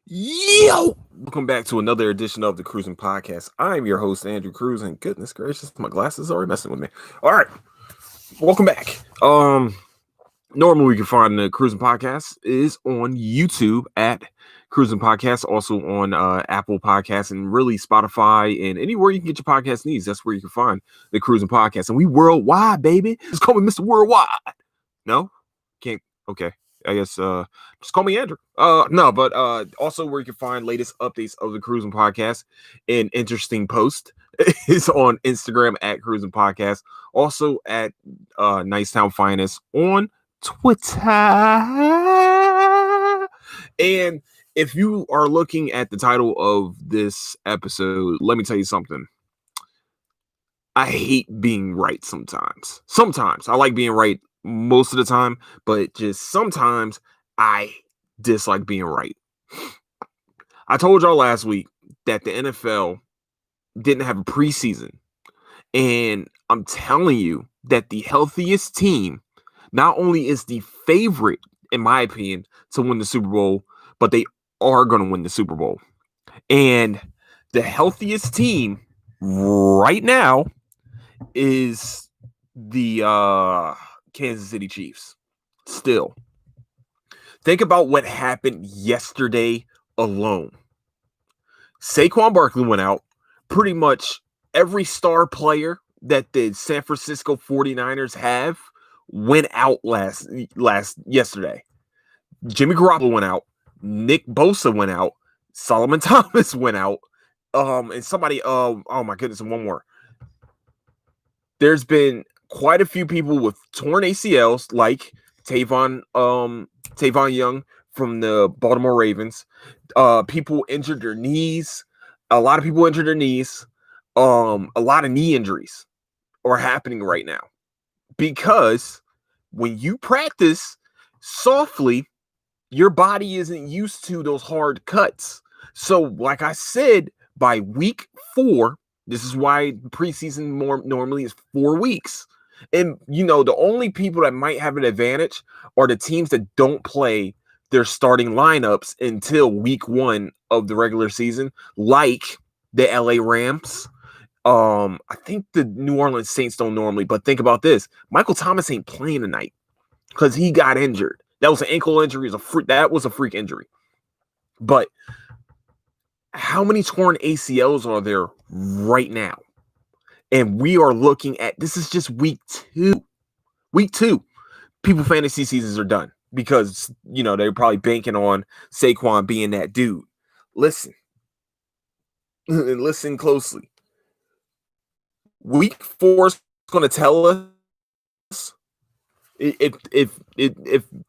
Yo! Welcome back to another edition of the Cruising Podcast. I'm your host, Andrew Cruz, and goodness gracious, my glasses are already messing with me. All right, welcome back. Normally we can find the Cruising Podcast is on YouTube at Cruising Podcast, also on Apple Podcasts, and really Spotify, and anywhere you can get your podcast needs. That's where you can find the Cruising Podcast, and we worldwide, baby. Just call me Mr. Worldwide. No, can't. Okay. I guess just call me Andrew. No, but also where you can find latest updates of the Cruising Podcast and interesting post is on Instagram at Cruising Podcast. Also at Nicetown Finest on Twitter. And if you are looking at the title of this episode, let me tell you something. I hate being right sometimes. Sometimes I like being right most of the time, but just sometimes I dislike being right. I told y'all last week that the NFL didn't have a preseason, and I'm telling you that the healthiest team not only is the favorite, in my opinion, to win the Super Bowl, but they are going to win the Super Bowl. And the healthiest team right now is the Kansas City Chiefs. Still, think about what happened yesterday alone. Saquon Barkley went out. Pretty much every star player that the San Francisco 49ers have went out yesterday. Jimmy Garoppolo went out. Nick Bosa went out. Solomon Thomas went out. And somebody, oh my goodness, and one more. There's been quite a few people with torn ACLs, like Tavon Young from the Baltimore Ravens. People injured their knees. A lot of people injured their knees. A lot of knee injuries are happening right now because when you practice softly, your body isn't used to those hard cuts. So, like I said, by week 4, this is why preseason normally is 4 weeks. And, the only people that might have an advantage are the teams that don't play their starting lineups until week 1 of the regular season, like the LA Rams. I think the New Orleans Saints don't normally, but think about this. Michael Thomas ain't playing tonight because he got injured. That was an ankle injury. That was a freak injury. But how many torn ACLs are there right now? And we are looking at, this is just week 2. Week 2. People fantasy seasons are done because, they're probably banking on Saquon being that dude. Listen. And listen closely. Week 4 is going to tell us if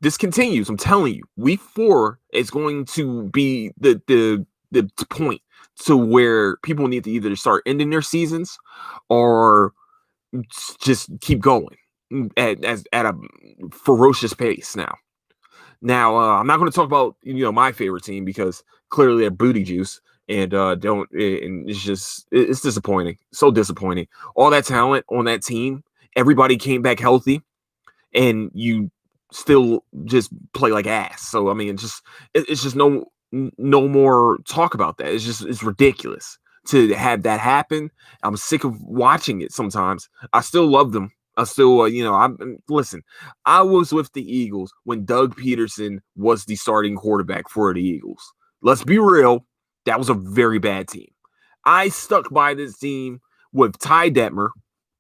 this continues. I'm telling you, week 4 is going to be the point to where people need to either start ending their seasons or just keep going at a ferocious pace now. I'm not going to talk about my favorite team because clearly they're booty juice and it's disappointing. So disappointing. All that talent on that team, everybody came back healthy, and you still just play like ass. So I mean, it's just no more talk about that. It's ridiculous to have that happen. I'm sick of watching it sometimes. I still love them. I still, listen, I was with the Eagles when Doug Peterson was the starting quarterback for the Eagles. Let's be real. That was a very bad team. I stuck by this team with Ty Detmer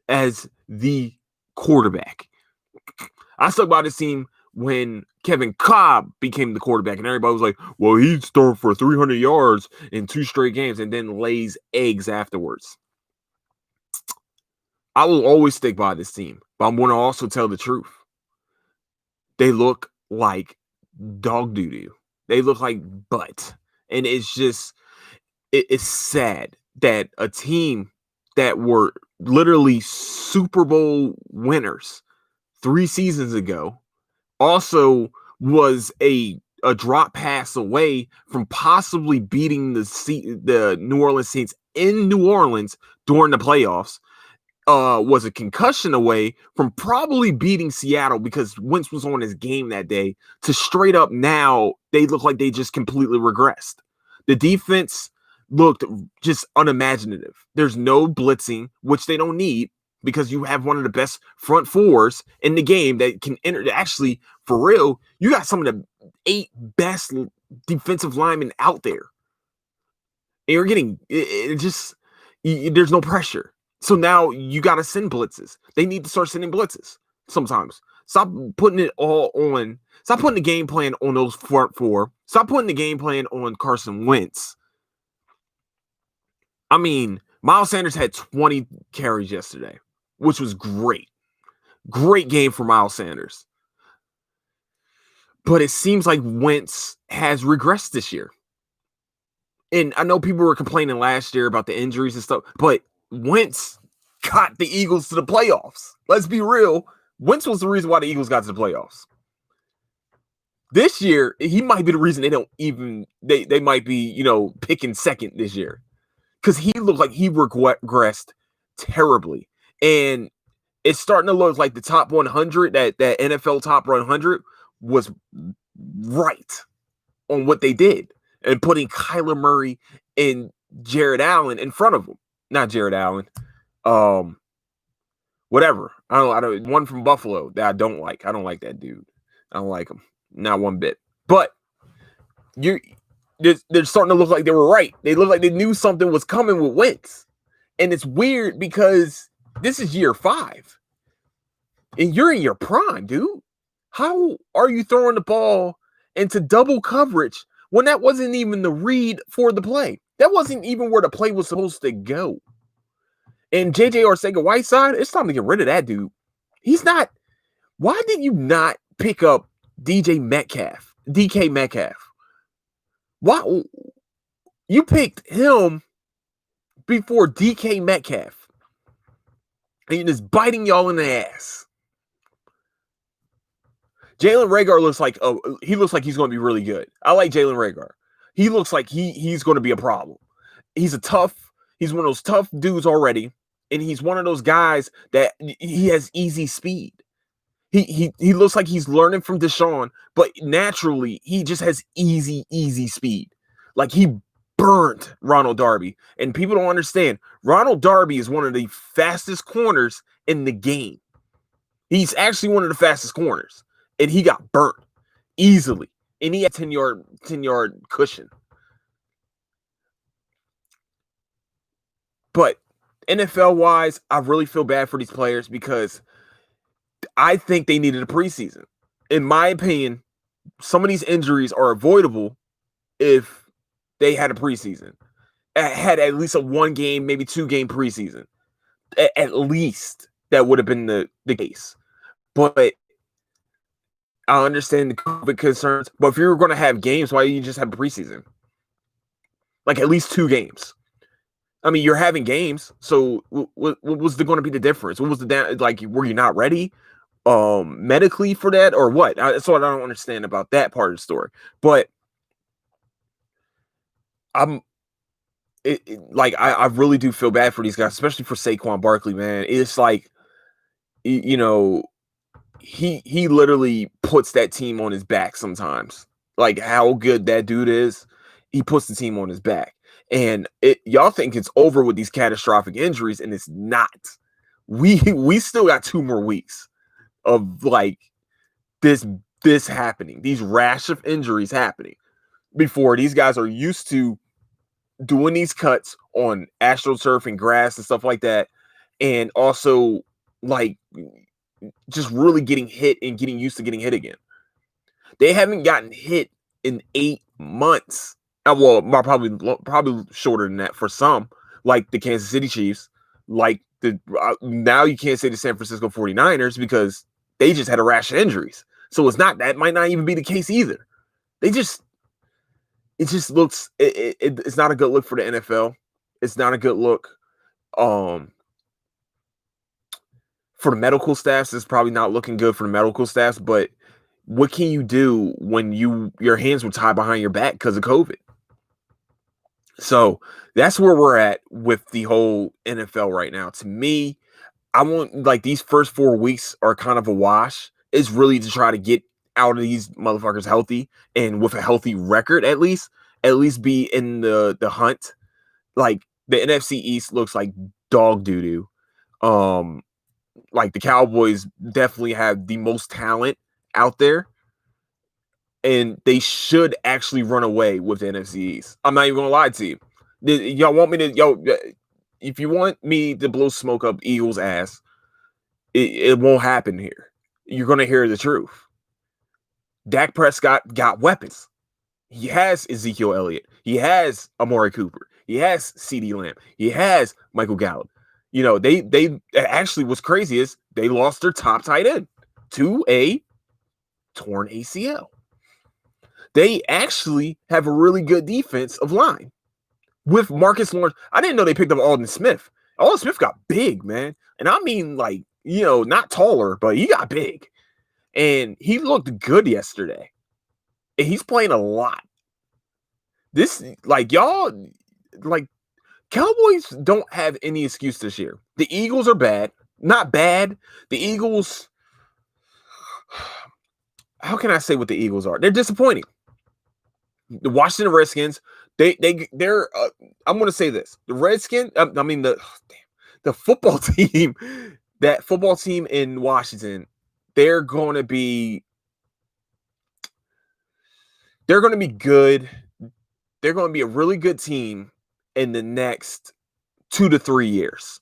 as the quarterback. I stuck by this team when Kevin Kolb became the quarterback, and everybody was like, well, he'd start for 300 yards in 2 straight games and then lays eggs afterwards. I will always stick by this team, but I'm going to also tell the truth. They look like dog doo-doo. They look like butt. And it's just, it's sad that a team that were literally Super Bowl winners 3 seasons ago also was a drop pass away from possibly beating the New Orleans Saints in New Orleans during the playoffs. Was a concussion away from probably beating Seattle because Wentz was on his game that day, to straight up now they look like they just completely regressed. The defense looked just unimaginative. There's no blitzing, which they don't need because you have one of the best front fours in the game that can enter. Actually, for real, you got some of the 8 best defensive linemen out there. And you're getting it just there's no pressure. So now you got to send blitzes. They need to start sending blitzes sometimes. Stop putting it all on. Stop putting the game plan on those front four. Stop putting the game plan on Carson Wentz. I mean, Miles Sanders had 20 carries yesterday, which was great. Great game for Miles Sanders. But it seems like Wentz has regressed this year. And I know people were complaining last year about the injuries and stuff, but Wentz got the Eagles to the playoffs. Let's be real. Wentz was the reason why the Eagles got to the playoffs. This year, he might be the reason they might be, picking second this year. Because he looked like he regressed terribly. And it's starting to look like the top 100, that NFL top 100 was right on what they did. And putting Kyler Murray and Jared Allen in front of him. Not Jared Allen. Whatever. I don't one from Buffalo that I don't like. I don't like that dude. I don't like him. Not one bit. But they're starting to look like they were right. They look like they knew something was coming with Wentz. And it's weird because this is year 5. And you're in your prime, dude. How are you throwing the ball into double coverage when that wasn't even the read for the play? That wasn't even where the play was supposed to go. And J.J. Arcega-Whiteside, it's time to get rid of that dude. He's not. Why did you not pick up DK Metcalf? Why you picked him before DK Metcalf? And you're just biting y'all in the ass. Jalen Reagor looks like he's going to be really good. I like Jalen Reagor. He looks like he's going to be a problem. He's one of those tough dudes already, and he's one of those guys that he has easy speed. He looks like he's learning from Deshaun, but naturally he just has easy speed. Like he burned Ronald Darby, and people don't understand. Ronald Darby is one of the fastest corners in the game. He's actually one of the fastest corners. And he got burnt easily. And he had 10-yard cushion. But NFL-wise, I really feel bad for these players because I think they needed a preseason. In my opinion, some of these injuries are avoidable if they had a preseason. Had at least a 1-game, maybe 2-game preseason. At least that would have been the case. But I understand the COVID concerns, but if you're going to have games, why don't you just have a preseason? Like at least 2 games. I mean, you're having games, so what was going to be the difference? What was were you not ready medically for that or what? That's what I don't understand about that part of the story. But I really do feel bad for these guys, especially for Saquon Barkley, man. It's like, he literally puts that team on his back sometimes. Like how good that dude is, he puts the team on his back. And y'all think it's over with these catastrophic injuries, and it's not. We still got 2 more weeks of like this happening, these rash of injuries happening before these guys are used to doing these cuts on AstroTurf and grass and stuff like that. And also like just really getting hit and getting used to getting hit again. They haven't gotten hit in 8 months. Well, probably shorter than that for some, like the Kansas City Chiefs, like now you can't say the San Francisco 49ers because they just had a rash of injuries. So that might not even be the case either. It just looks, it's not a good look for the NFL. It's not a good look. For the medical staffs, it's probably not looking good for the medical staffs, but what can you do when your hands were tied behind your back because of COVID? So that's where we're at with the whole NFL right now. To me, I want these first 4 weeks are kind of a wash. It's really to try to get out of these motherfuckers healthy and with a healthy record at least. at least be in the hunt. Like the NFC East looks like dog doo doo. Like the Cowboys definitely have the most talent out there, and they should actually run away with the NFC East. I'm not even gonna lie to you. Y'all want me to if you want me to blow smoke up Eagles' ass, it won't happen here. You're gonna hear the truth. Dak Prescott got weapons. He has Ezekiel Elliott. He has Amari Cooper. He has CeeDee Lamb. He has Michael Gallup. You know, they actually what's crazy is they lost their top tight end to a torn ACL. They actually have a really good defensive line with Marcus Lawrence. I didn't know they picked up Aldon Smith. Aldon Smith got big, man. And I mean, like, you know, not taller, but he got big. And he looked good yesterday. And he's playing a lot. This, like, y'all, like, Cowboys don't have any excuse this year. The Eagles are bad. Not bad. The Eagles, how can I say what the Eagles are? They're disappointing. The Washington Redskins, they're I'm going to say this. The Redskins, the football team, that football team in Washington, they're going to be good. They're going to be a really good team in the next 2 to 3 years.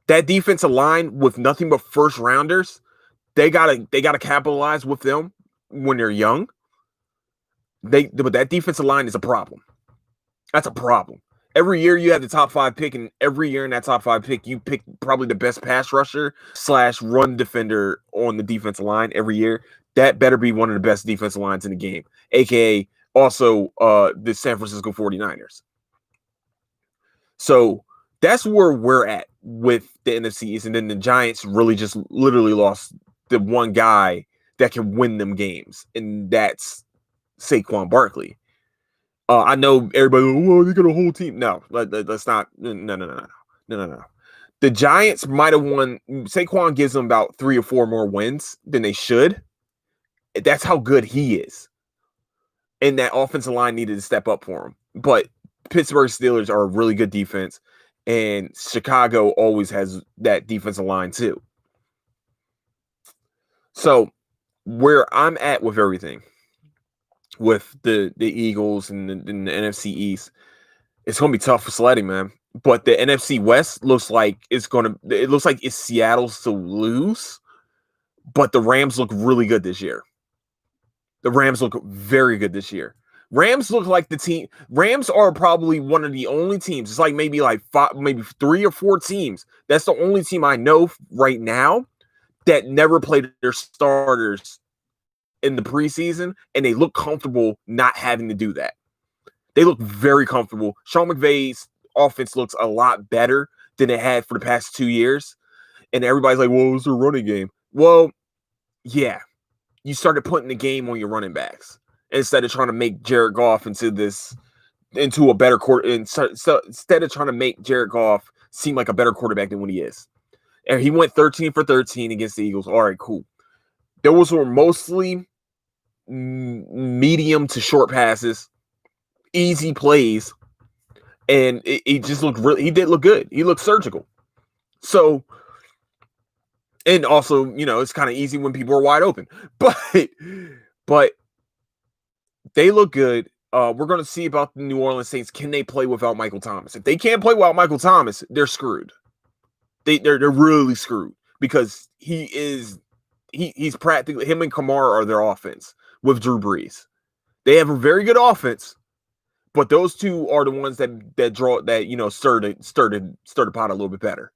That defensive line with nothing but first rounders, they gotta capitalize with them when they're young. But that defensive line is a problem. That's a problem. Every year you have the top 5 pick, and every year in that top 5 pick, you pick probably the best pass rusher / run defender on the defensive line every year. That better be one of the best defensive lines in the game, aka also the San Francisco 49ers. So that's where we're at with the NFC East. And then the Giants really just literally lost the one guy that can win them games, and that's Saquon Barkley. I know everybody, oh, they got a whole team. No, let's not. No. The Giants might have won. Saquon gives them about 3 or 4 more wins than they should. That's how good he is. And that offensive line needed to step up for him. But Pittsburgh Steelers are a really good defense, and Chicago always has that defensive line too. So where I'm at with everything, with the Eagles and the NFC East, it's going to be tough for sledding, man. But the NFC West looks like it's Seattle's to lose, but the Rams look really good this year. The Rams look very good this year. Rams look like the team. Rams are probably one of the only teams. It's like maybe 3 or 4 teams. That's the only team I know right now that never played their starters in the preseason, and they look comfortable not having to do that. They look very comfortable. Sean McVay's offense looks a lot better than it had for the past 2 years. And everybody's like, well, it's a running game. Well, yeah. You started putting the game on your running backs instead of trying to make Jared Goff into a better quarter. Instead of trying to make Jared Goff seem like a better quarterback than what he is. And he went 13 for 13 against the Eagles. All right, cool. Those were mostly medium to short passes, easy plays, and it just looked he did look good. He looked surgical. So, and also, you know, it's kind of easy when people are wide open, but they look good. We're going to see about the New Orleans Saints. Can they play without Michael Thomas? If they can't play without Michael Thomas, they're screwed. They're really screwed, because he's practically, him and Kamara are their offense with Drew Brees. They have a very good offense, but those two are the ones that stir the pot a little bit better.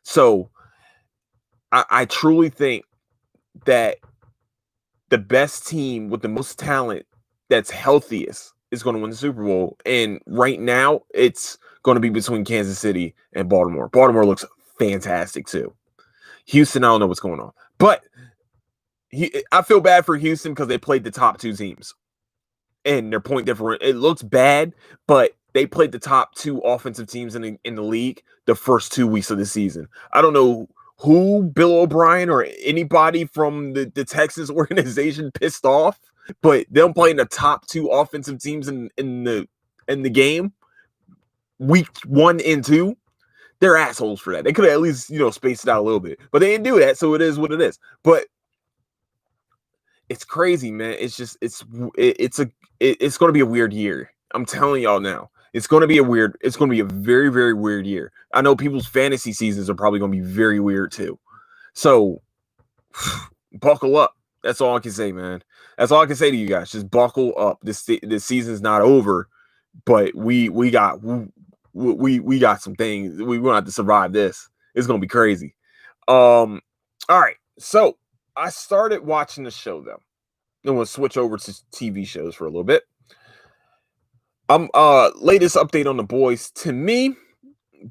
So I truly think that the best team with the most talent that's healthiest is going to win the Super Bowl. And right now, it's going to be between Kansas City and Baltimore. Baltimore looks fantastic too. Houston, I don't know what's going on. But I feel bad for Houston because they played the top 2 teams. And their point difference, it looks bad, but they played the top 2 offensive teams in the league the first 2 weeks of the season. I don't know who Bill O'Brien or anybody from the Texas organization pissed off, but them playing the top 2 offensive teams in the game, week 1 and 2, they're assholes for that. They could have at least, spaced it out a little bit, but they didn't do that, so it is what it is. But it's crazy, man. It's just it's going to be a weird year. I'm telling y'all now. It's going to be a very, very weird year. I know people's fantasy seasons are probably going to be very weird too. So buckle up. That's all I can say, man. That's all I can say to you guys. Just buckle up. This season's not over, but we got some things. We're going to have to survive this. It's going to be crazy. All right. So I started watching the show though. I'm going to switch over to TV shows for a little bit. Latest update on The Boys. To me,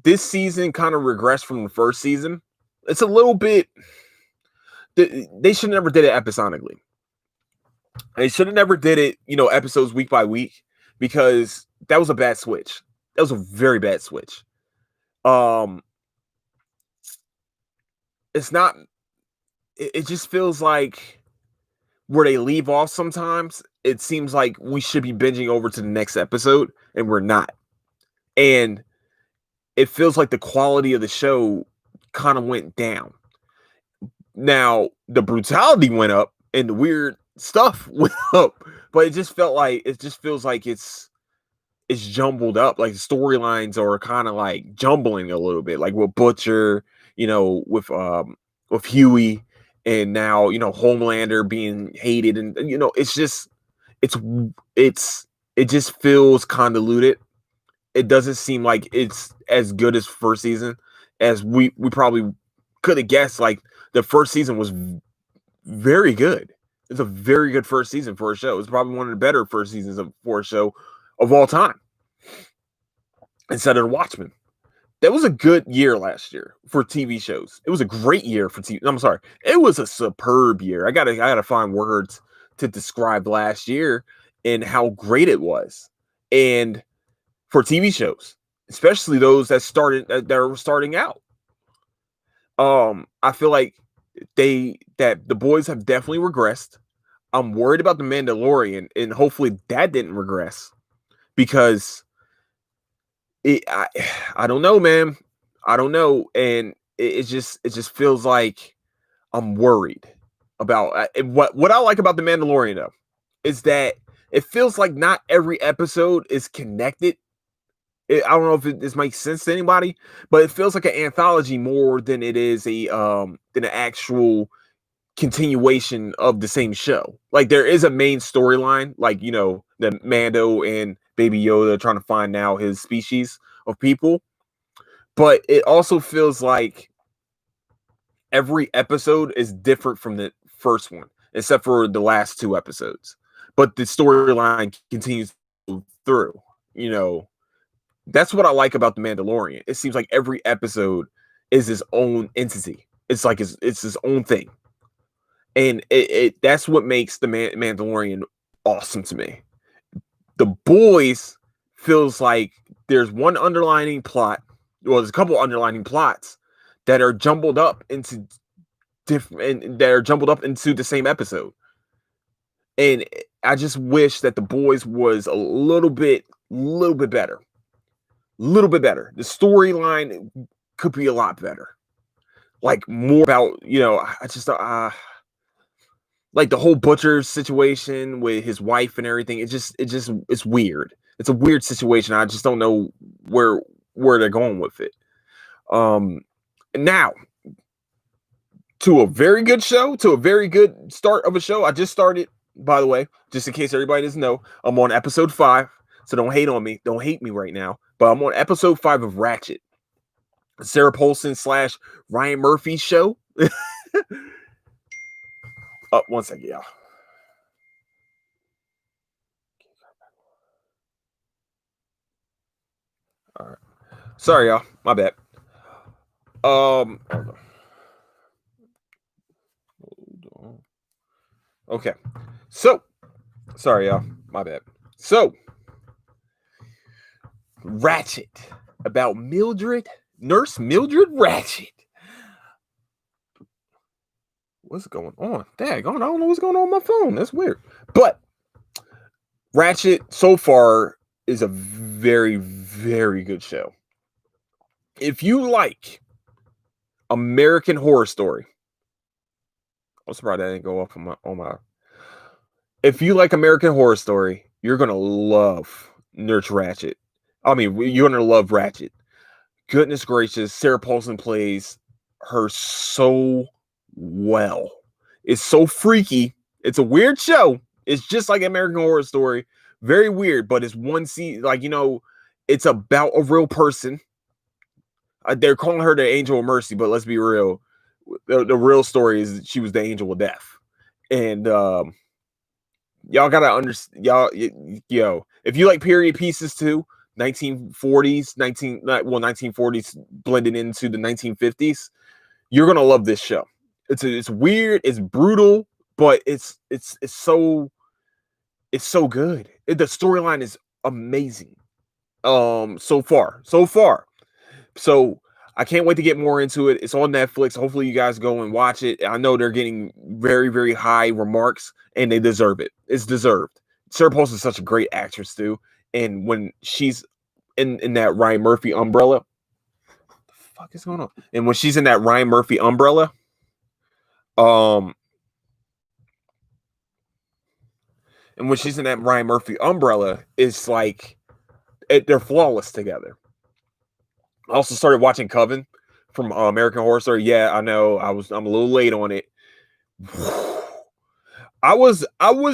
this season kind of regressed from the first season. It's a little bit. They should have never did it episodically. They should have never did it, episodes week by week, because that was a bad switch. That was a very bad switch. It's not. It just feels like where they leave off sometimes, it seems like we should be binging over to the next episode, and we're not. And it feels like the quality of the show kind of went down. Now, the brutality went up, and the weird stuff went up, but it just feels like it's jumbled up. Like the storylines are kind of like jumbling a little bit, like with Butcher, with Huey. And now, Homelander being hated, and it just feels convoluted. It doesn't seem like it's as good as first season as we probably could have guessed. Like the first season was very good. It's a very good first season for a show. It's probably one of the better first seasons for a show of all time. Instead of The Watchmen. That was a good year last year for TV shows. It was a great year for TV. I'm sorry. It was a superb year. I gotta find words to describe last year and how great it was. And for TV shows, especially those that were starting out. I feel like The Boys have definitely regressed. I'm worried about The Mandalorian, and hopefully that didn't regress, because I don't know, man. I don't know, and it just feels like I'm worried about what I like about The Mandalorian though is that it feels like not every episode is connected. I don't know if this makes sense to anybody, but it feels like an anthology more than it is than an actual continuation of the same show. Like there is a main storyline, like the Mando and Baby Yoda trying to find now his species of people, but it also feels like every episode is different from the first one, except for the last 2 episodes. But the storyline continues through. That's what I like about The Mandalorian. It seems like every episode is its own entity. It's like it's its own thing, and that's what makes The Mandalorian awesome to me. The Boys feels like there's one underlining plot. Well, there's a couple underlining plots that are jumbled up into the same episode. And I just wish that The Boys was a little bit better. The storyline could be a lot better. Like more about, I just like the whole Butcher situation with his wife and everything. It's weird. It's a weird situation. I just don't know where they're going with it. Now to a very good show, to a very good start of a show. I just started, by the way, just in case everybody doesn't know, I'm on episode 5. So don't hate on me. Don't hate me right now. But I'm on episode 5 of Ratchet. Sarah Paulson / Ryan Murphy show. One second, y'all. All right. Sorry, y'all. My bad. Hold on. Okay. So, sorry, y'all. My bad. So, Ratchet, about Nurse Mildred Ratchet. What's going on? Dang, I don't know what's going on my phone. That's weird. But Ratchet so far is a very, very good show. If you like American Horror Story, I'm surprised that didn't go off on my. If you like American Horror Story, you're gonna love Nurse Ratchet. I mean, you're gonna love Ratchet. Goodness gracious, Sarah Paulson plays her so well. It's so freaky. It's a weird show. It's just like American Horror Story. Very weird, but it's one scene, like, it's about a real person. They're calling her the Angel of Mercy, but let's be real. The real story is that she was the Angel of Death. And y'all gotta understand, if you like period pieces too, 1940s, 1940s blended into the 1950s, you're gonna love this show. It's weird, it's brutal, but it's so good. The storyline is amazing. So far. So I can't wait to get more into it. It's on Netflix. Hopefully you guys go and watch it. I know they're getting very, very high remarks, and they deserve it. It's deserved. Sarah Paulson is such a great actress too. And when she's in that Ryan Murphy umbrella, what the fuck is going on? And when she's in that Ryan Murphy umbrella, and when she's in that Ryan Murphy umbrella, it's like they're flawless together. I also started watching Coven from American Horror Story. Yeah, I know. I'm a little late on it. I was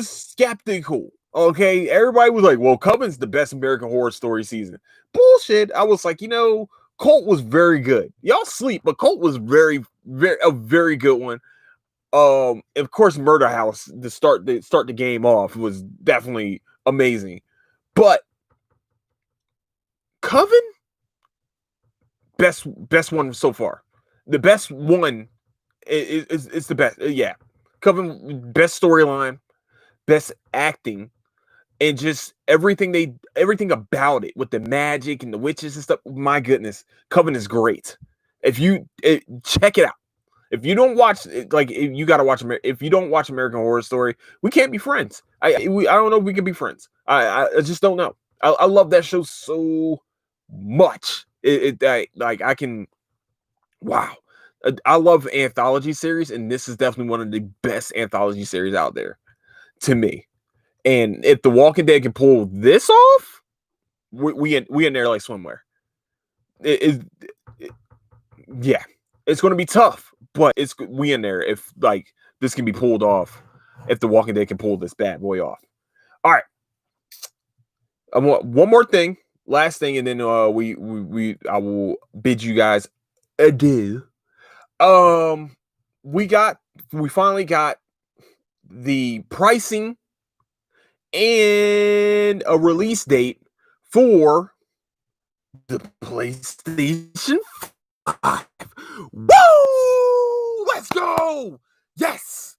skeptical. Okay, everybody was like, "Well, Coven's the best American Horror Story season." Bullshit. I was like, Cult was very good. Y'all sleep, but Cult was very, very a very good one. Of course, Murder House to start the game off was definitely amazing, but Coven, best one so far. The best one is the best. Yeah, Coven, best storyline, best acting, and just everything about it with the magic and the witches and stuff. My goodness, Coven is great. If you check it out. If you don't watch, you got to watch. If you don't watch American Horror Story, we can't be friends. I don't know if we can be friends. I just don't know. I love that show so much. I can. Wow, I love anthology series, and this is definitely one of the best anthology series out there to me. And if The Walking Dead can pull this off, we in there like swimwear. Yeah, it's going to be tough, but we in there if this can be pulled off. If The Walking Dead can pull this bad boy off. All right, I want one more thing, last thing, and then I will bid you guys adieu. We finally got the pricing and a release date for the PlayStation 5. Woo! Let's go! Yes!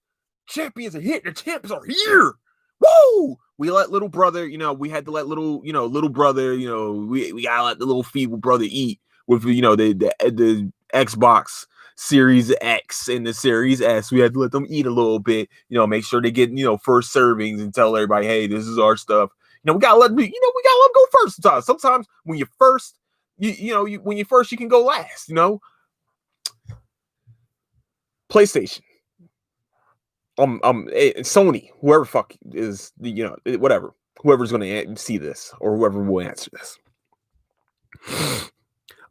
Champions are hit. The champs are here. Woo! We let little brother, we had to let little brother, we gotta let the little feeble brother eat with, the Xbox Series X and the Series S. We had to let them eat a little bit, make sure they get, first servings and tell everybody, hey, this is our stuff. We gotta let them go first sometimes. Sometimes when you're first, when you're first, you can go last, PlayStation. Sony, whoever fuck is whatever, whoever's going to see this or whoever will answer this.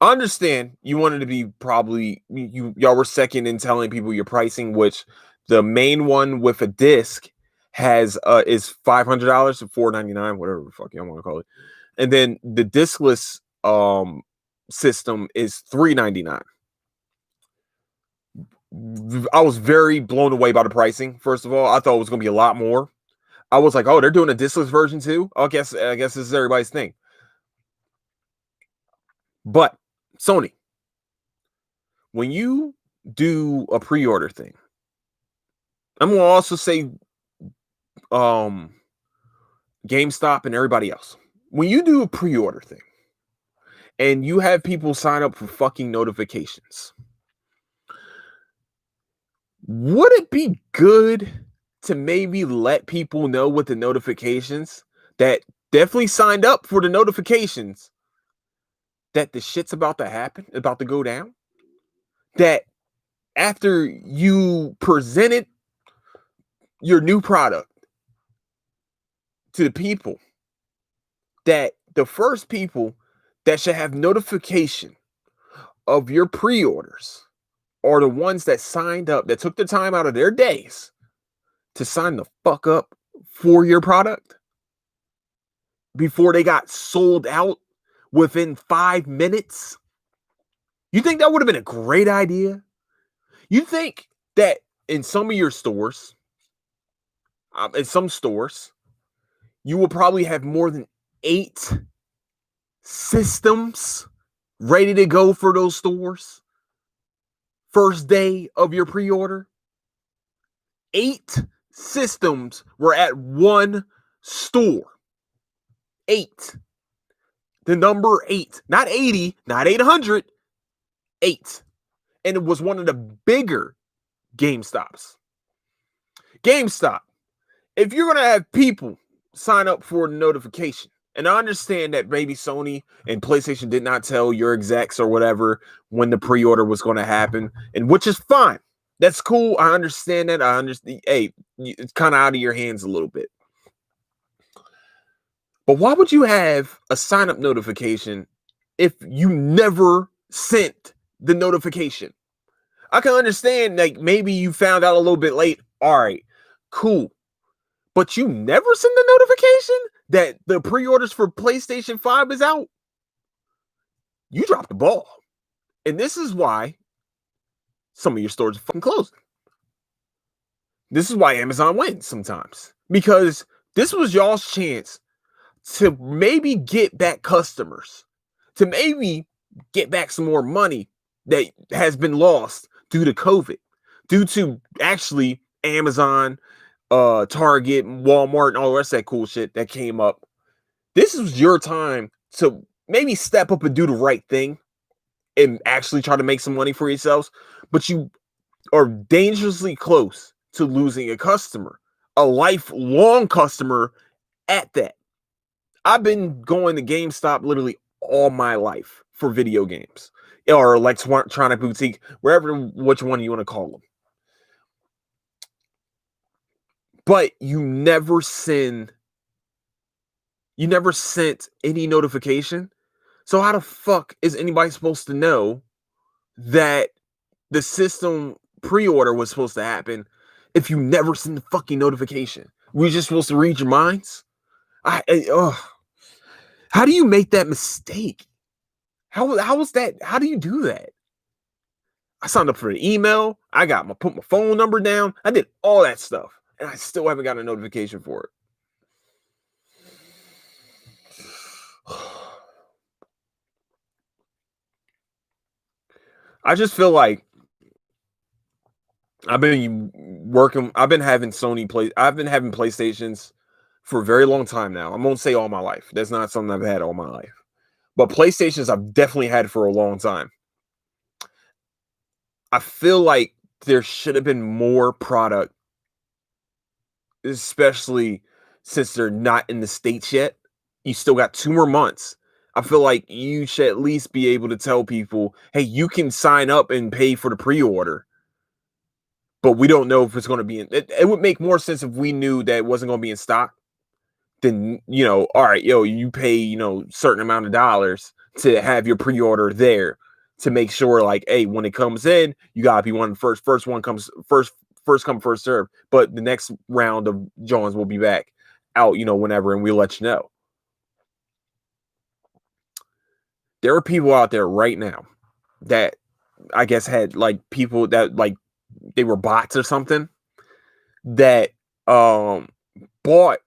I understand you wanted to be probably y'all were second in telling people your pricing, which the main one with a disc has is $500 to $499, whatever the fuck you want to call it, and then the discless system is $399. I was very blown away by the pricing. First of all, I thought it was going to be a lot more. I was like, oh, they're doing a discless version too. I guess this is everybody's thing. But Sony, when you do a pre-order thing, I'm going to also say GameStop and everybody else. When you do a pre-order thing and you have people sign up for fucking notifications, would it be good to maybe let people know with the notifications that definitely signed up for the notifications that the shit's about to happen, about to go down? That after you presented your new product to the people, that the first people that should have notification of your pre-orders are the ones that signed up, that took the time out of their days to sign the fuck up for your product before they got sold out within 5 minutes? You think that would have been a great idea? You think that in some of your stores, in some stores, you will probably have more than 8 systems ready to go for those stores first day of your pre-order? 8 systems were at one store. 8. The number 8. Not 80, not 800. 8. And it was one of the bigger GameStops. GameStop, if you're going to have people sign up for the notification, and I understand that maybe Sony and PlayStation did not tell your execs or whatever when the pre-order was going to happen, and which is fine. That's cool. I understand that. I understand. Hey, it's kind of out of your hands a little bit. But why would you have a sign-up notification if you never sent the notification? I can understand, like, maybe you found out a little bit late. All right, cool. But you never send the notification that the pre-orders for PlayStation 5 is out? You dropped the ball. And this is why some of your stores are fucking closing. This is why Amazon wins sometimes. Because this was y'all's chance to maybe get back customers, to maybe get back some more money that has been lost due to COVID, due to actually Amazon, Target, Walmart, and all the rest of that cool shit that came up. This was your time to maybe step up and do the right thing and actually try to make some money for yourselves, but you are dangerously close to losing a customer, a lifelong customer at that. I've been going to GameStop literally all my life for video games or electronic boutique, wherever, which one you want to call them. But you never sent any notification. So how the fuck is anybody supposed to know that the system pre-order was supposed to happen if you never send the fucking notification? We're just supposed to read your minds? How do you make that mistake? How is that? How do you do that? I signed up for the email. Put my phone number down. I did all that stuff, and I still haven't got a notification for it. I just feel like I've been having PlayStations for a very long time now. I won't say all my life. That's not something I've had all my life. But PlayStations I've definitely had for a long time. I feel like there should have been more product, especially since they're not in the States yet. You still got 2 more months. I feel like you should at least be able to tell people, hey, you can sign up and pay for the pre-order, but we don't know if it's going to be in. It would make more sense if we knew that it wasn't going to be in stock. Then, all right, you pay, certain amount of dollars to have your pre-order there to make sure, like, hey, when it comes in, you gotta be one first. First one comes first come, first serve. But the next round of Johns will be back out, whenever, and we'll let you know. There are people out there right now that I guess had like people that like they were bots or something that bought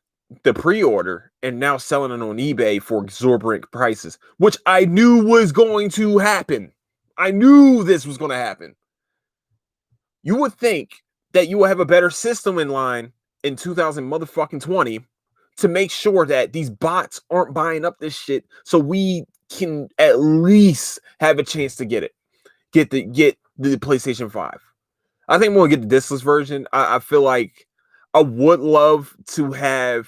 the pre-order and now selling it on eBay for exorbitant prices, which I knew was going to happen. I knew this was going to happen. You would think that you will have a better system in line in 2020 to make sure that these bots aren't buying up this shit, so we can at least have a chance to get the PlayStation 5. I think we'll get the discless version. I feel like I would love to have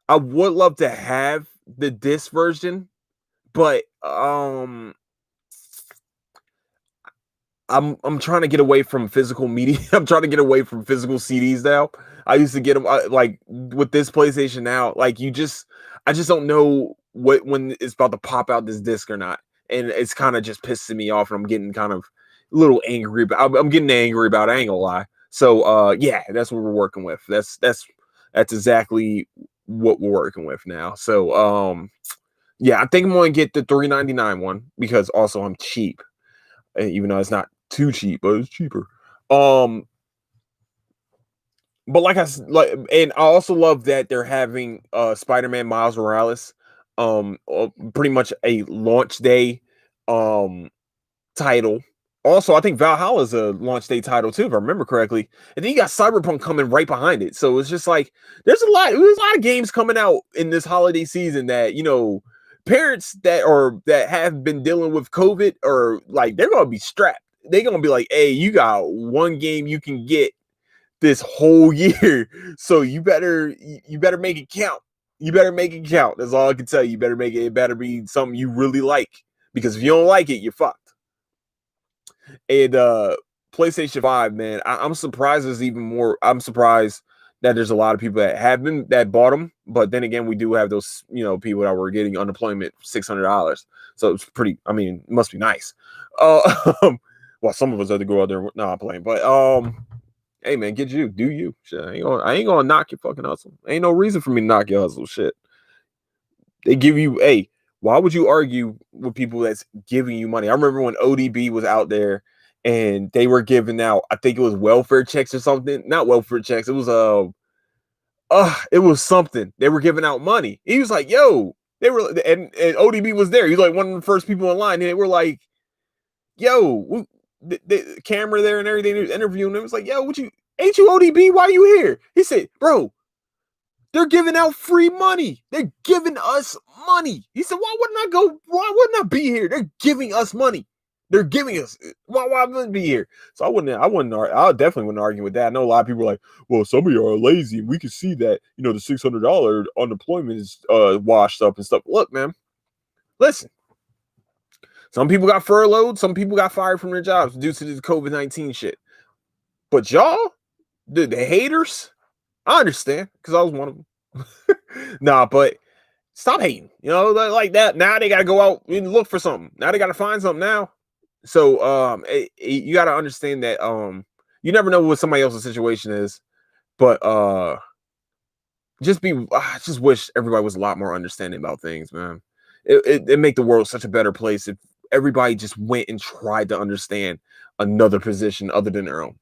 I would love to have the disc version, but I'm trying to get away from physical media. I'm trying to get away from physical CDs now. I used to get them like with this PlayStation now. Like I just don't know when it's about to pop out this disc or not, and it's kind of just pissing me off, and I'm getting kind of a little angry. I'm getting angry about it, I ain't gonna lie. So yeah, that's what we're working with. That's exactly what we're working with now. So yeah, I think I'm gonna get the $3.99 one because also I'm cheap, even though it's not too cheap, but it's cheaper. But like and I also love that they're having Spider-Man Miles Morales, pretty much a launch day um title. Also, I think Valhalla is a launch day title too, if I remember correctly. And then you got Cyberpunk coming right behind it. So it's just like there's a lot of games coming out in this holiday season that parents that have been dealing with COVID or like they're gonna be strapped. They're gonna be like, hey, you got one game you can get this whole year. So you better make it count. You better make it count. That's all I can tell you. You better make it. It better be something you really like. Because if you don't like it, you're fucked. And PlayStation 5, man, I'm surprised there's even more. I'm surprised that there's a lot of people that bought them. But then again, we do have those, people that were getting unemployment $600. So it's pretty, I mean, it must be nice. Well, some of us have to go out there not playing, but hey man, do you. Shit, I ain't gonna knock your fucking hustle. Ain't no reason for me to knock your hustle. Shit. They give you, hey, why would you argue with people that's giving you money? I remember when ODB was out there and they were giving out, I think it was welfare checks or something. Not welfare checks. It was something. They were giving out money. He was like, yo, and ODB was there. He was like one of the first people in line. And they were like, yo, the camera there and everything. He was interviewing him. It was like, yo, ain't you ODB? Why are you here? He said, bro, they're giving out free money. They're giving us money. He said, why wouldn't I be here? They're giving us money. They're giving us. Why wouldn't I be here? So I definitely wouldn't argue with that. I know a lot of people are like, well, some of you are lazy. And we can see that, the $600 unemployment is washed up and stuff. Look, man, listen. Some people got furloughed. Some people got fired from their jobs due to the COVID-19 shit. But y'all, the haters, I understand because I was one of them. Nah, but stop hating. Like that. Now they got to go out and look for something. Now they got to find something now. So you got to understand that you never know what somebody else's situation is, but I just wish everybody was a lot more understanding about things, man. It make the world such a better place if everybody just went and tried to understand another position other than their own.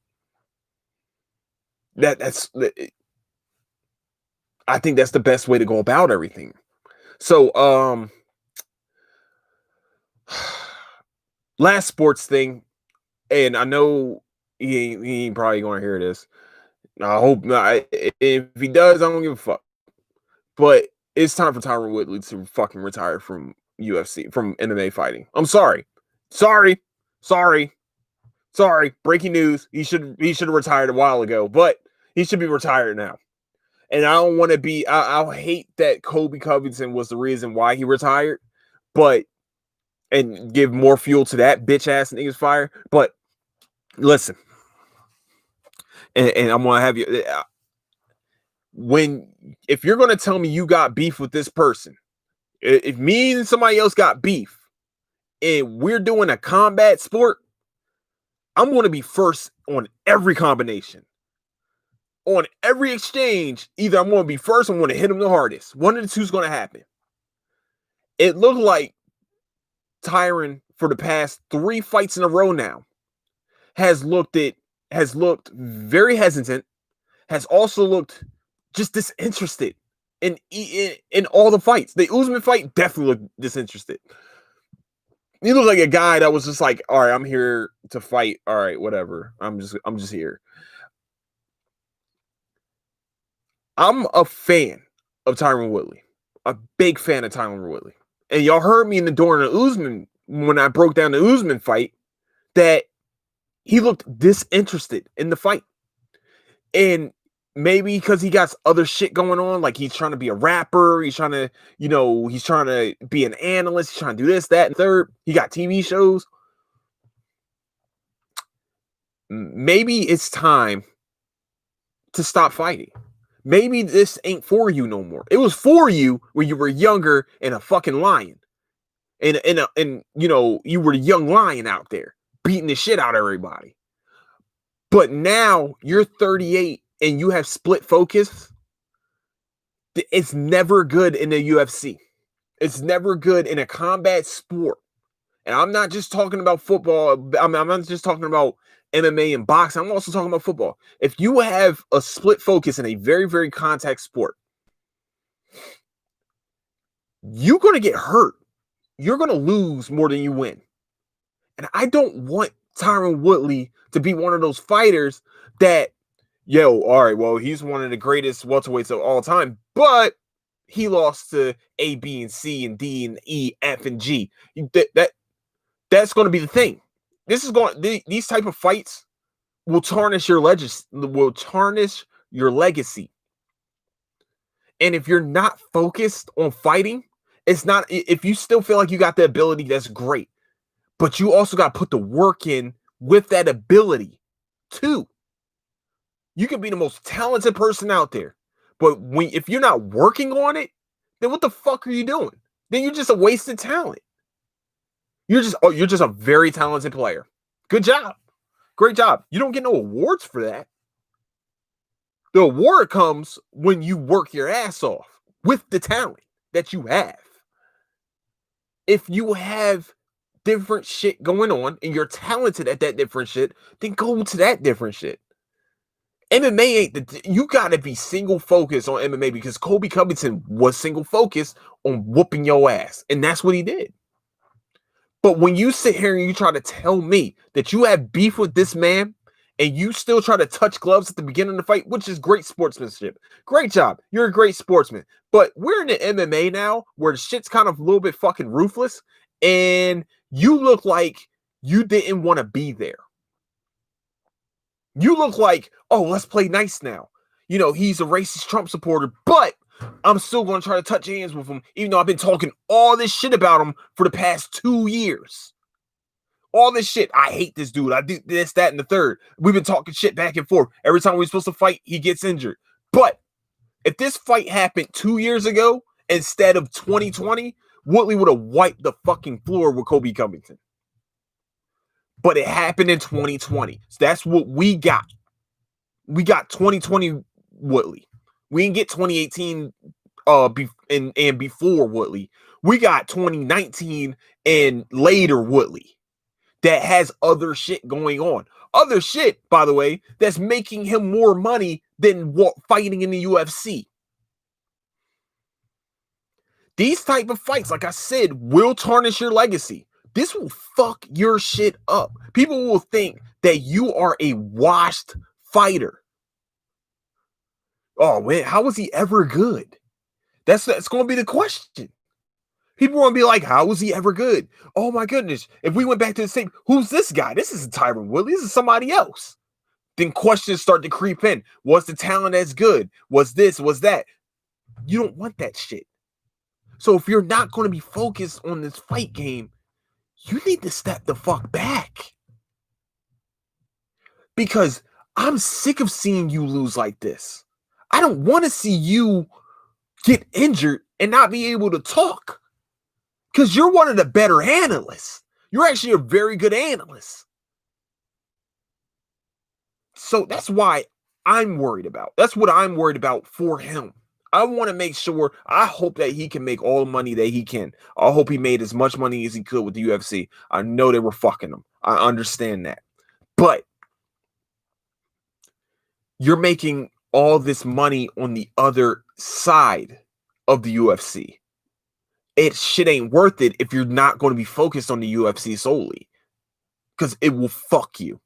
I think that's the best way to go about everything. So, last sports thing, and I know he ain't probably gonna hear this. I hope not. If he does, I don't give a fuck. But it's time for Tyron Woodley to fucking retire from UFC, from MMA fighting. I'm sorry. Breaking news. He should have retired a while ago, but he should be retired now. And I don't want to be. I'll hate that Kobe Covington was the reason why he retired, and give more fuel to that bitch ass nigga's fire. But listen, and I'm gonna have you. If you're gonna tell me you got beef with this person, if me and somebody else got beef, and we're doing a combat sport, I'm going to be first on every combination. On every exchange, either I'm going to be first or I'm going to hit him the hardest. One of the two is going to happen. It looked like Tyron, for the past 3 fights in a row now, has looked very hesitant, has also looked just disinterested in all the fights. The Usman fight definitely looked disinterested. He looked like a guy that was just like, all right, I'm here to fight. All right, whatever. I'm just here. I'm a fan of Tyron Woodley. A big fan of Tyron Woodley. And y'all heard me during the Usman, when I broke down the Usman fight, that He looked disinterested in the fight. And maybe because he got other shit going on, like he's trying to be a rapper, he's trying to, he's trying to be an analyst, he's trying to do this, that, and third. He got TV shows. Maybe it's time to stop fighting. Maybe this ain't for you no more. It was for you when you were younger and a fucking lion. And you were a young lion out there beating the shit out of everybody. But now you're 38 and you have split focus. It's never good in the UFC. It's never good in a combat sport. And I'm not just talking about football. I'm not just talking about MMA and boxing. I'm also talking about football. If you have a split focus in a very, very contact sport, you're going to get hurt. You're going to lose more than you win. And I don't want Tyron Woodley to be one of those fighters that, all right, well, he's one of the greatest welterweights of all time, but he lost to A, B, and C, and D, and E, F, and G. That's going to be the thing. These type of fights will tarnish your legacy. And if you're not focused on fighting, it's not. If you still feel like you got the ability, that's great. But you also got to put the work in with that ability too. You can be the most talented person out there, but if you're not working on it, then what the fuck are you doing? Then you're just a wasted talent. You're just a very talented player. Good job. Great job. You don't get no awards for that. The award comes when you work your ass off with the talent that you have. If you have different shit going on and you're talented at that different shit, then go to that different shit. MMA ain't you gotta be single focused on MMA because Colby Covington was single focused on whooping your ass, and that's what he did. But when you sit here and you try to tell me that you have beef with this man and you still try to touch gloves at the beginning of the fight, which is great sportsmanship. Great job. You're a great sportsman. But we're in the MMA now where the shit's kind of a little bit fucking ruthless, and you look like you didn't want to be there. You look like, oh, let's play nice now. He's a racist Trump supporter, but I'm still going to try to touch hands with him, even though I've been talking all this shit about him for the past 2 years. All this shit. I hate this dude. I do this, that, and the third. We've been talking shit back and forth. Every time we're supposed to fight, he gets injured. But if this fight happened 2 years ago instead of 2020, Woodley would have wiped the fucking floor with Colby Covington. But it happened in 2020. So that's what we got. We got 2020 Woodley. We didn't get 2018 and before Woodley. We got 2019 and later Woodley that has other shit going on. Other shit, by the way, that's making him more money than fighting in the UFC. These type of fights, like I said, will tarnish your legacy. This will fuck your shit up. People will think that you are a washed fighter. Oh man, how was he ever good? That's going to be the question. People want to be like, how was he ever good? Oh my goodness. If we went back to the same, who's this guy? This isn't Tyron Woodley. This is somebody else. Then questions start to creep in. Was the talent as good? Was this? Was that? You don't want that shit. So if you're not going to be focused on this fight game, you need to step the fuck back. Because I'm sick of seeing you lose like this. I don't want to see you get injured and not be able to talk. Because you're one of the better analysts. You're actually a very good analyst. So that's why I'm worried about. That's what I'm worried about for him. I want to make sure, I hope that he can make all the money that he can. I hope he made as much money as he could with the UFC. I know they were fucking him. I understand that. But you're making all this money on the other side of the UFC. It shit ain't worth it if you're not going to be focused on the UFC solely. Because it will fuck you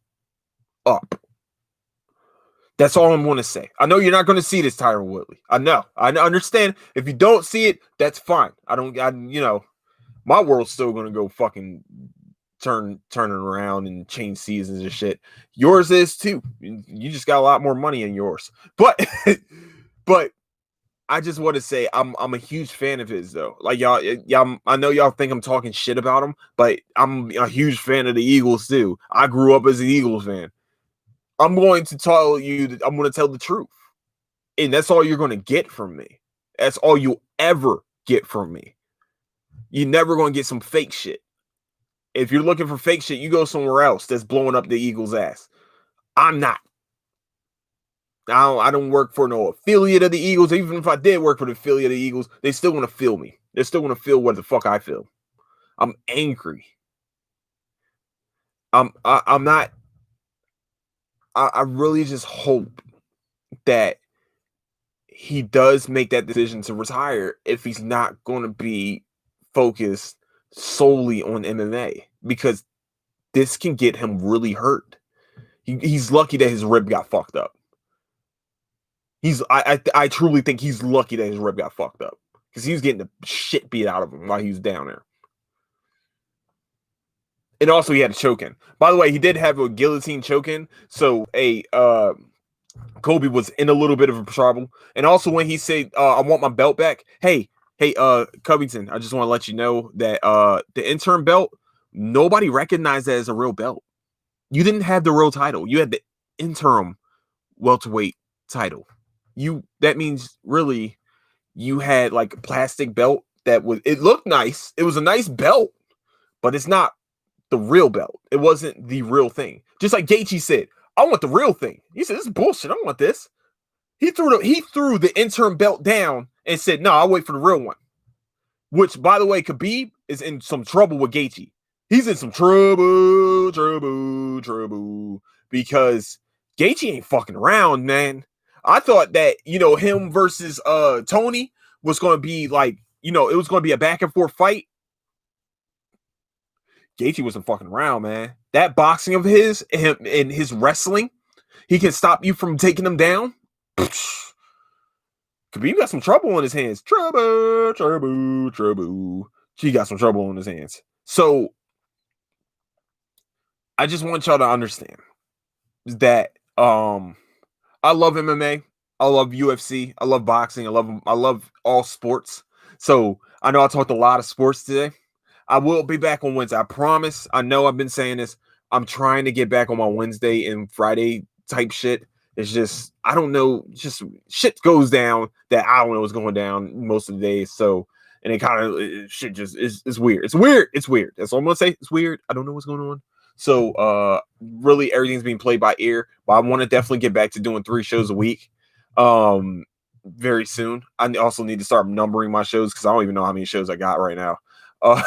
up. That's all I'm going to say. I know you're not going to see this, Tyron Woodley. I know. I understand. If you don't see it, that's fine. My world's still going to go fucking turning around and change seasons and shit. Yours is too. You just got a lot more money in yours. But but I just want to say I'm a huge fan of his though. Like y'all, I know y'all think I'm talking shit about him, but I'm a huge fan of the Eagles too. I grew up as an Eagles fan. I'm going to tell you that I'm going to tell the truth. And that's all you're going to get from me. That's all you ever get from me. You're never going to get some fake shit. If you're looking for fake shit, you go somewhere else that's blowing up the Eagles' ass. I'm not. I don't work for no affiliate of the Eagles. Even if I did work for the affiliate of the Eagles, they still want to feel me. They still want to feel what the fuck I feel. I'm angry. I'm not. I really just hope that he does make that decision to retire if he's not going to be focused solely on MMA, because this can get him really hurt. He's lucky that his rib got fucked up. I truly think he's lucky that his rib got fucked up, because he was getting the shit beat out of him while he was down there. And also he had a choke-in. By the way, he did have a guillotine choke-in, so Kobe was in a little bit of a trouble. And also when he said, I want my belt back. Hey, Covington, I just want to let you know that the interim belt, nobody recognized that as a real belt. You didn't have the real title. You had the interim welterweight title. That means really you had like a plastic belt it looked nice. It was a nice belt, but it's not the real belt. It wasn't the real thing. Just like Gaethje said, I want the real thing. He said, this is bullshit. I don't want this. He threw the interim belt down and said, no, I'll wait for the real one. Which, by the way, Khabib is in some trouble with Gaethje. He's in some trouble, because Gaethje ain't fucking around, man. I thought that, him versus Tony was going to be like, it was going to be a back and forth fight. Gaethje wasn't fucking around, man. That boxing of his and his wrestling, he can stop you from taking him down. Khabib got some trouble on his hands. Trouble. He got some trouble on his hands. So I just want y'all to understand that I love MMA. I love UFC. I love boxing. I love all sports. So I know I talked a lot of sports today. I will be back on Wednesday. I promise. I know I've been saying this. I'm trying to get back on my Wednesday and Friday type shit. It's just, I don't know, just shit goes down that I don't know what's going down most of the days. So, and it kind of, shit just is weird. It's weird. It's weird. That's all I'm going to say. It's weird. I don't know what's going on. So, really everything's being played by ear, but I want to definitely get back to doing 3 shows a week. Very soon. I also need to start numbering my shows, because I don't even know how many shows I got right now. I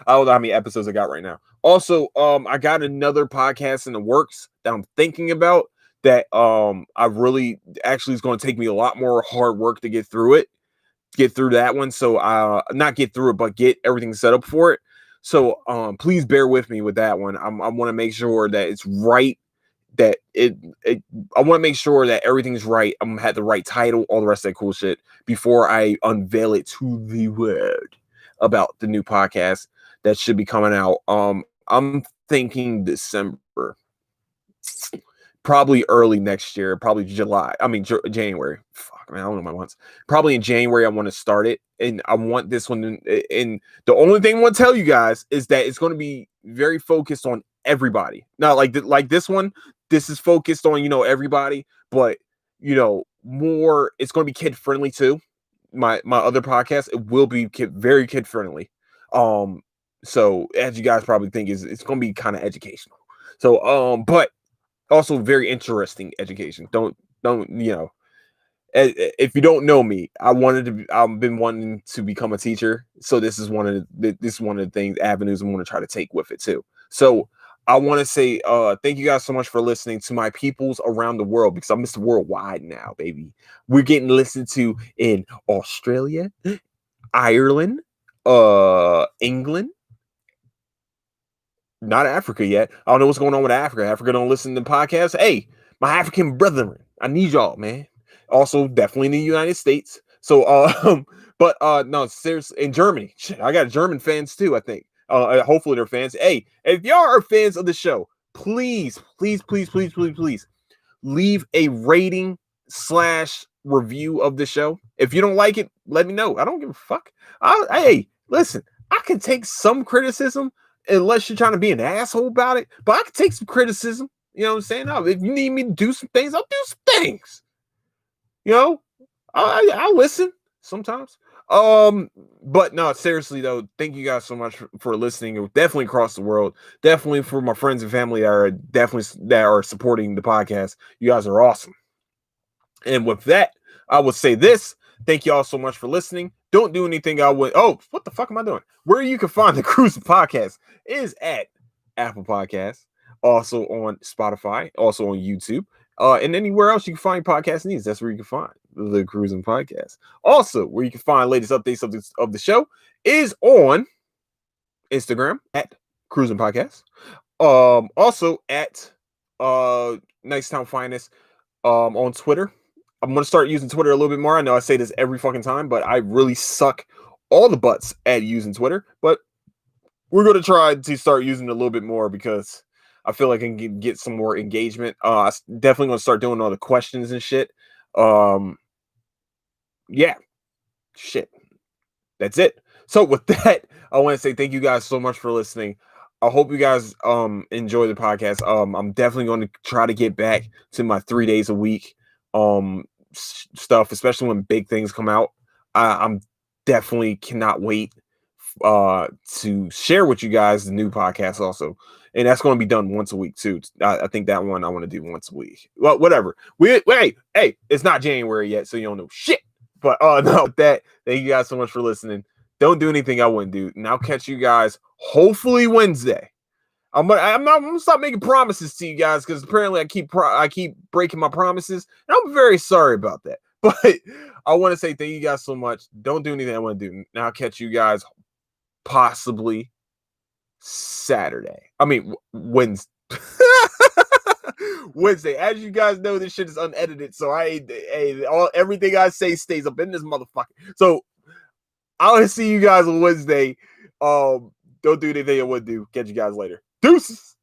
don't know how many episodes I got right now. Also, I got another podcast in the works that I'm thinking about that I really actually is going to take me a lot more hard work to get through that one. So not get through it, but get everything set up for it. So please bear with me with that one. I want to make sure that it's right, that I want to make sure that everything's right. I'm gonna have the right title, all the rest of that cool shit before I unveil it to the world about the new podcast that should be coming out. I'm thinking December, probably early next year, probably January. Fuck, man, I don't know my months. Probably in January, I want to start it, and I want this one. And the only thing I want to tell you guys is that it's going to be very focused on everybody. Not like this one. This is focused on everybody, but more. It's going to be kid friendly too. My other podcast, it will be very kid friendly. So as you guys probably think, it's going to be kind of educational. So but also very interesting education. Don't if you don't know me, I've been wanting to become a teacher. So this is one of the avenues I want to try to take with it too. So I want to say thank you guys so much for listening to my peoples around the world, because I'm Mr. Worldwide now, baby. We're getting listened to in Australia, Ireland, England, not Africa yet. I don't know what's going on with Africa. Africa don't listen to podcasts. Hey, my African brethren, I need y'all, man. Also, definitely in the United States. So, but no, seriously, in Germany, shit, I got German fans too, I think. Hopefully they're fans. Hey, if y'all are fans of the show, please, please, please, please, please, please leave a rating / review of the show. If you don't like it, let me know. I don't give a fuck. Hey, listen, I can take some criticism unless you're trying to be an asshole about it, but I can take some criticism. You know what I'm saying? If you need me to do some things, I'll do some things. You know, I'll listen sometimes. But no, seriously though, thank you guys so much for listening. Definitely across the world. Definitely for my friends and family that are supporting the podcast. You guys are awesome. And with that, I would say this. Thank you all so much for listening. Don't do anything I would. Oh, what the fuck am I doing? Where you can find the Cruising Podcast is at Apple Podcasts, also on Spotify, also on YouTube, and anywhere else you can find podcast needs. That's where you can find the Cruising Podcast. Also, where you can find latest updates of the show is on Instagram at Cruising Podcast. Also at Nice Town Finest on Twitter. I'm going to start using Twitter a little bit more. I know I say this every fucking time, but I really suck all the butts at using Twitter. But we're going to try to start using it a little bit more because I feel like I can get some more engagement. I definitely going to start doing all the questions and shit. Yeah. Shit. That's it. So with that, I want to say thank you guys so much for listening. I hope you guys enjoy the podcast. I'm definitely going to try to get back to my 3 days a week stuff, especially when big things come out. I'm definitely cannot wait to share with you guys the new podcast also, and that's going to be done once a week too. I think that one I want to do once a week. Well, whatever. Hey, it's not January yet, so you don't know shit. But no, with that, thank you guys so much for listening. Don't do anything I wouldn't do, and I'll catch you guys hopefully Wednesday. I'm gonna stop making promises to you guys because apparently I keep breaking my promises, and I'm very sorry about that. But I want to say thank you guys so much. Don't do anything I want to do. Now I'll catch you guys possibly Saturday. I mean Wednesday. Wednesday. As you guys know, this shit is unedited, so everything I say stays up in this motherfucker. So I'll see you guys on Wednesday. Don't do anything I would do. Catch you guys later. Deuces.